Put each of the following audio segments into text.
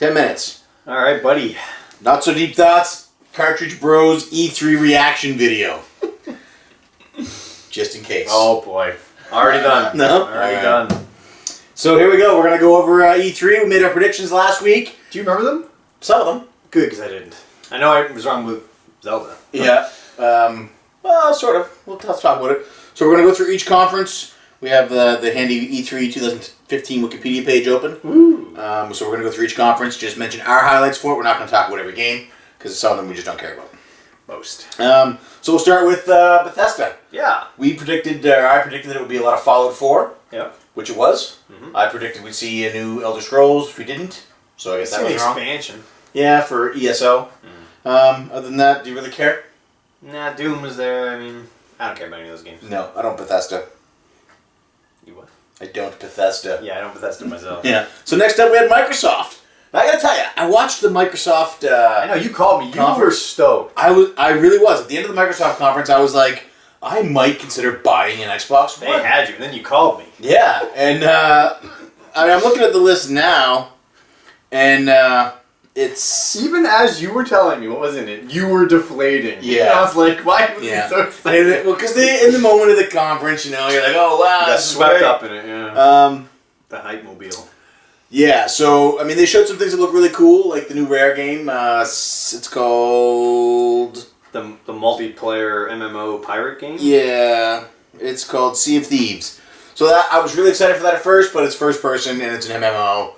10 minutes. All right, buddy. Not So Deep Thoughts, Cartridge Bros E3 reaction video. Just in case. Oh boy. Already done. No? Already done. So here we go. We're going to go over E3. We made our predictions last week. Do you remember them? Some of them. Good, because I didn't. I know I was wrong with Zelda. Yeah. Well, sort of. We'll talk about it. So we're going to go through each conference. We have the handy E3 2015 Wikipedia page open. Ooh. So we're going to go through each conference, just mention our highlights for it. We're not going to talk about every game, because some of them we just don't care about. Most. So we'll start with Bethesda. Yeah. I predicted that it would be a lot of Fallout 4. Yep. Which it was. Mm-hmm. I predicted we'd see a new Elder Scrolls, which we didn't. So I guess that was wrong. Expansion. Yeah, for ESO. Other than that, do you really care? Nah, Doom was there. I mean, I don't care about any of those games. No, I don't Bethesda. You what? I don't Bethesda. Yeah, I don't Bethesda myself. Yeah. So next up we had Microsoft. I gotta tell you, I watched the Microsoft. I know you called me. You were stoked. I really was. At the end of the Microsoft conference, I was like, I might consider buying an Xbox One. They had you, and then you called me. Yeah, and I'm looking at the list now, and it's Even as you were telling me what was in it, you were deflating. Yeah. And I was like, why was he so excited? Well, because in the moment of the conference, you're like, oh wow, You got this is swept great. up in it. Yeah. The hype mobile. Yeah, so I mean, they showed some things that look really cool, like the new Rare game. It's called The multiplayer MMO pirate game. Yeah, it's called Sea of Thieves. So that I was really excited for that at first, but it's first person and it's an MMO,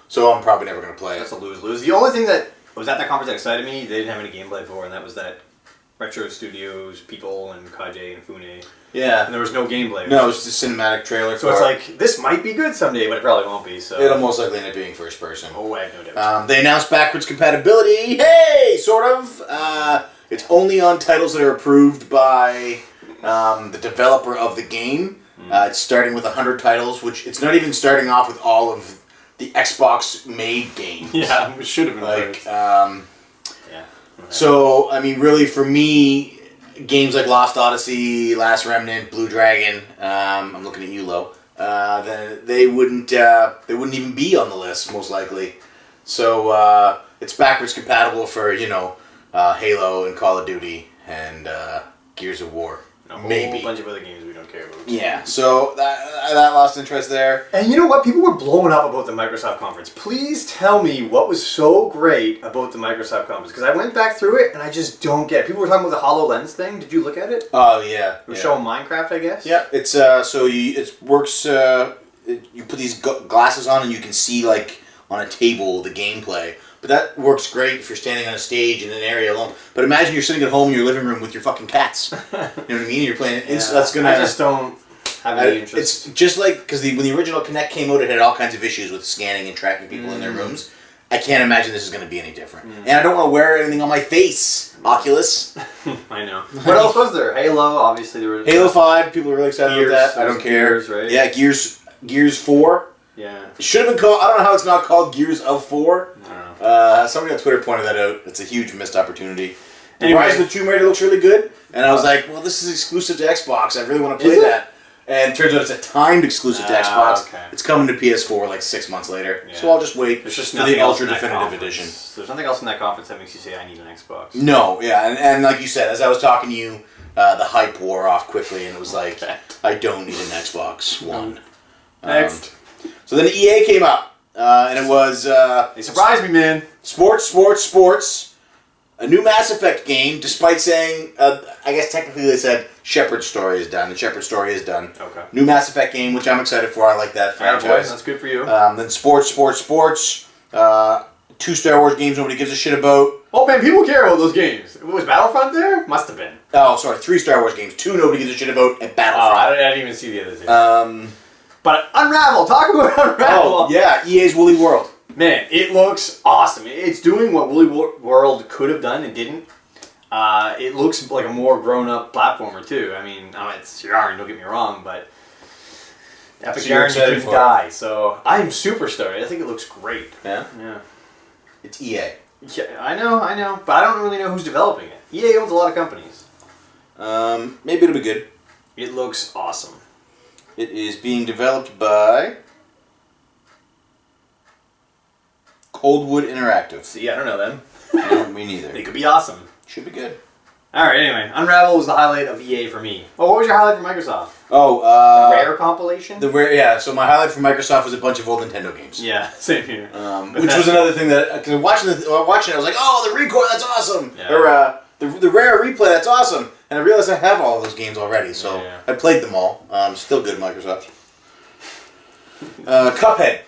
so I'm probably never gonna play it. That's a lose-lose. The only thing that was at that conference that excited me, they didn't have any gameplay for, and that was that Retro Studios people and Kaji and Fune. Yeah. And there was no gameplay. No, it's just a cinematic trailer. So it's like, this might be good someday, but it probably won't be. So it'll most likely end up being first person. Oh, I have no doubt. They announced backwards compatibility. Hey, sort of. It's only on titles that are approved by the developer of the game. It's starting with 100 titles, which it's not even starting off with all of the Xbox-made games. Yeah, it should have been Like, first. Yeah. So, I mean, really, for me, games like Lost Odyssey, Last Remnant, Blue Dragon, I'm looking at you, Lo, then they wouldn't even be on the list, most likely. So, it's backwards compatible for, Halo and Call of Duty and Gears of War. A whole Maybe. bunch of other games we don't care about. Yeah, so that lost interest there. And you know what? People were blowing up about the Microsoft conference. Please tell me what was so great about the Microsoft conference. Because I went back through it and I just don't get it. People were talking about the HoloLens thing. Did you look at it? Oh, yeah. It was showing Minecraft, I guess? Yeah, it's it works. You put these glasses on and you can see like on a table the gameplay. But that works great if you're standing on a stage in an area alone. But imagine you're sitting at home in your living room with your fucking cats. You know what I mean? You're playing. Yeah. That's gonna. I just don't have any interest. It's just like because when the original Kinect came out, it had all kinds of issues with scanning and tracking people in their rooms. I can't imagine this is going to be any different. And I don't want to wear anything on my face. Oculus. I know. What else was there? Halo, obviously there was. Halo 5. People are really excited Gears, about that. I don't care. Gears, right? Yeah, Gears 4. Yeah. It should have been called. I don't know how it's not called Gears of 4. I don't know. Somebody on Twitter pointed that out. It's a huge missed opportunity. Anyway. Rise of the Tomb Raider looks really good, and I was like, well, this is exclusive to Xbox. I really want to play Is it? that. And it turns out it's a timed exclusive to Xbox. Okay. It's coming to PS4 like 6 months later. Yeah. So I'll just wait There's just for nothing the else Ultra in that Definitive conference. Edition. There's nothing else in that conference that makes you say I need an Xbox. No, yeah, and like you said, as I was talking to you, the hype wore off quickly, and it was like, I don't need an Xbox One. Next. So then EA came up, and it was They surprised me, man. Sports. A new Mass Effect game, despite saying, I guess technically they said Shepard's story is done. The Shepard story is done. Okay. New Mass Effect game, which I'm excited for. I like that Fair boy, franchise. that's good for you. Then sports. 2 Star Wars games nobody gives a shit about. Oh man, people care about those games. Was Battlefront there? Must have been. Oh, sorry, 3 Star Wars games. 2 nobody gives a shit about, and Oh, Battlefront. I didn't even see the other two. But Unravel, talk about Unravel. Oh, yeah, EA's Woolly World. Man, it looks awesome. It's doing what Woolly World could have done and didn't. It looks like a more grown-up platformer too. I mean, it's Yarn, don't get me wrong, but Epic So you're Yarn excited couldn't for it? die. So I'm super stoked. I think it looks great. Yeah? Yeah. It's EA. Yeah, I know, but I don't really know who's developing it. EA owns a lot of companies. Maybe it'll be good. It looks awesome. It is being developed by Coldwood Interactive. See, I don't know them. No, me neither. They could be awesome. Should be good. All right. Anyway, Unravel was the highlight of EA for me. Oh, what was your highlight for Microsoft? Oh, Rare compilation. the rare. Yeah. So my highlight for Microsoft was a bunch of old Nintendo games. Yeah, same here. Which was another thing that because watching it, I was like, oh, the Recore, that's awesome. Yeah. Or the Rare Replay, that's awesome. And I realized I have all of those games already, so Yeah. I played them all. Still good, Microsoft. Cuphead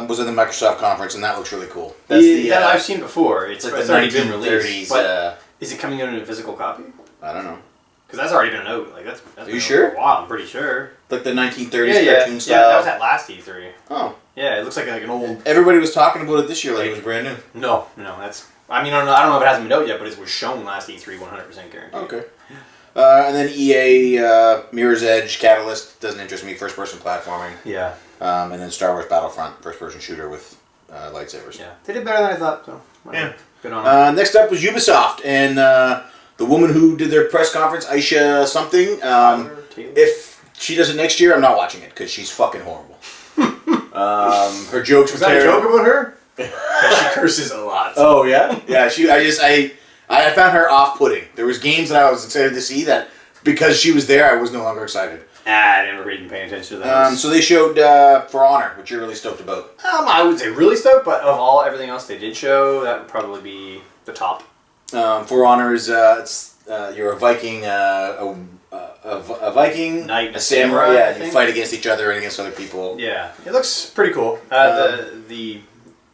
was in the Microsoft conference, and that looks really cool. That's that I've seen before. It's like it's the already been released. 1930s. But is it coming out in a physical copy? I don't know. Because that's already been out. Like that's Are been you out sure? For a while, I'm pretty sure. Like the 1930s Yeah, cartoon yeah, style. that was at last E3. Oh, Yeah, it looks like an old. everybody was talking about it this year like it was brand new. No, that's. I mean, I don't know if it hasn't been out yet, but it was shown last E3, 100% guaranteed. Okay. And then EA, Mirror's Edge, Catalyst, doesn't interest me, first-person platforming. Yeah. And then Star Wars Battlefront, first-person shooter with lightsabers. Yeah. They did better than I thought. So. Yeah. Good on them. Next up was Ubisoft, and the woman who did their press conference, Aisha something. Taylor? If she does it next year, I'm not watching it because she's fucking horrible. Her jokes were Was that a terrible. joke about her? She curses a lot. Oh yeah, yeah. I found her off-putting. There was games that I was excited to see that because she was there, I was no longer excited. I never even paid attention to that. So they showed For Honor, which you're really stoked about. I would say really stoked, but of everything else they did show, that would probably be the top. For Honor is you're a Viking, a Viking, Knight and a a samurai. samurai, I Yeah, you think. fight against each other and against other people. Yeah, it looks pretty cool. The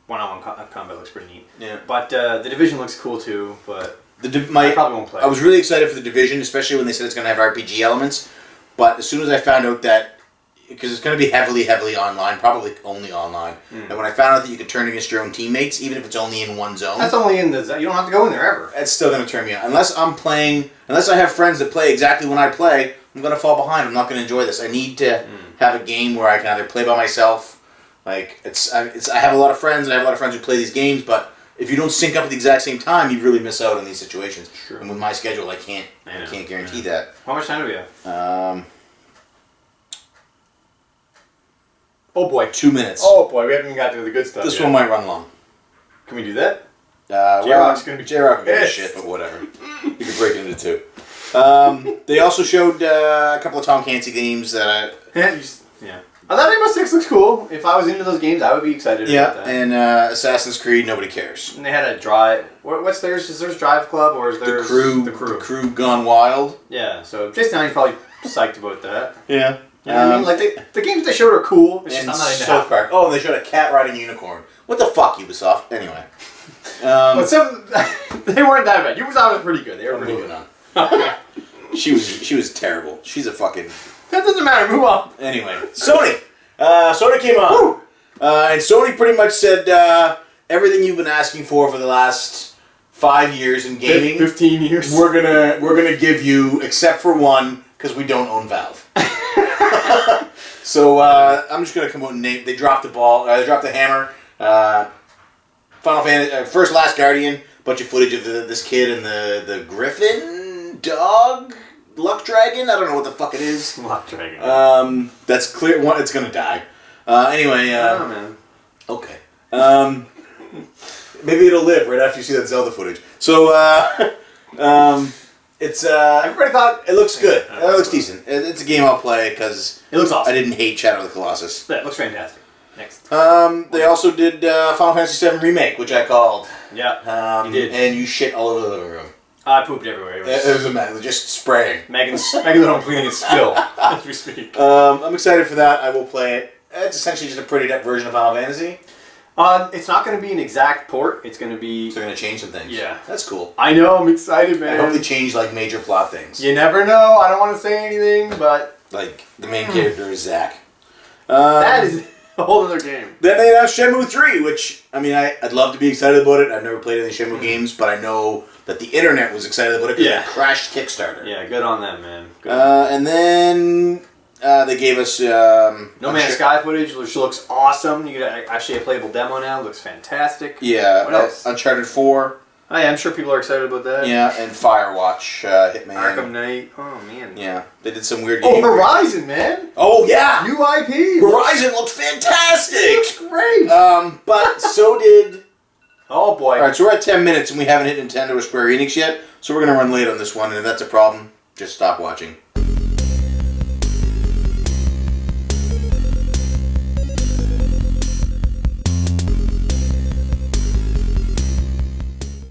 one-on-one combat looks pretty neat. Yeah. But the Division looks cool too, but I I probably won't play. I was really excited for the Division, especially when they said it's going to have RPG elements. But as soon as I found out that, because it's going to be heavily online, probably only online, and when I found out that you could turn against your own teammates, even if it's only in one zone, That's only in the... You don't have to go in there ever. it's still going to turn me on. Unless I have friends that play exactly when I play, I'm going to fall behind. I'm not going to enjoy this. I need to have a game where I can either play by myself. Like I have a lot of friends, and I have a lot of friends who play these games, but if you don't sync up at the exact same time, you really miss out on these situations. Sure. And with my schedule, I can't guarantee that. How much time do we have? Oh boy. 2 minutes. Oh boy, we haven't even got to the good stuff This yet. one might run long. Can we do that? J-Rock's gonna be J-Rock will give a pissed. shit, but whatever. You can break it into two. They also showed a couple of Tom Clancy games that Yeah. Oh, that Rainbow Six looks cool. If I was into those games, I would be excited about that. and Assassin's Creed, nobody cares. And they had a drive. What's theirs? Is theirs Drive Club or is The theirs crew, Crew Gone Wild. Yeah. So Jason Allen's probably psyched about that. Yeah. You know what I mean? Like the games they showed are cool. It's just And I'm not into South half. Park. Oh, and they showed a cat riding a unicorn. What the fuck, Ubisoft? Anyway. But some they weren't that bad. Ubisoft was pretty good. They were I'm pretty moving good. on. She was terrible. She's a fucking... That doesn't matter. Move on. Anyway, Sony. Sony came on. And Sony pretty much said everything you've been asking for the last 5 years in gaming. 15 years. We're gonna give you, except for one, because we don't own Valve. So I'm just gonna come out and name. They dropped the ball. They dropped the hammer. Final Fantasy, first Last Guardian. Bunch of footage of this kid and the Griffin dog, Luck Dragon. I don't know what the fuck it is. Luck Dragon. That's clear. One, it's gonna die. Anyway. I don't know, man. Okay. Maybe it'll live right after you see that Zelda footage. So, it's Everybody thought it looks good. It looks decent. It's a game I'll play because it looks awesome. I didn't hate Shadow of the Colossus. Yeah, it looks fantastic. Next. They also did Final Fantasy VII Remake, which I called. Yeah. You did. And you shit all over the living room. I pooped everywhere. It was a mess. Just spraying. Megan's at home cleaning its spill as we speak. I'm excited for that. I will play it. It's essentially just a prettied up version of Final Fantasy. It's not going to be an exact port. It's going to be... So they're going to change some things. Yeah. That's cool. I know. I'm excited, I man. hope they change like major plot things. You never know. I don't want to say anything, but... Like the main character is Zack. that is a whole other game. Then they announced Shenmue 3, which, I mean, I'd love to be excited about it. I've never played any Shenmue games, but I know that the internet was excited about it because Yeah. it crashed Kickstarter. Yeah, good on them, man. Good. And then they gave us... No Man's Sky footage, which looks awesome. You get actually a playable demo now. It looks fantastic. Yeah. What else? Uncharted 4. Oh, yeah, I'm sure people are excited about that. Yeah, and Firewatch, Hitman. Arkham Knight. Oh, man. Yeah, they did some weird Oh, game. Horizon, man. Oh, yeah! New IP. Horizon looks fantastic! Looks great. But so did boy. All right, so we're at 10 minutes and we haven't hit Nintendo or Square Enix yet, so we're going to run late on this one, and if that's a problem, just stop watching.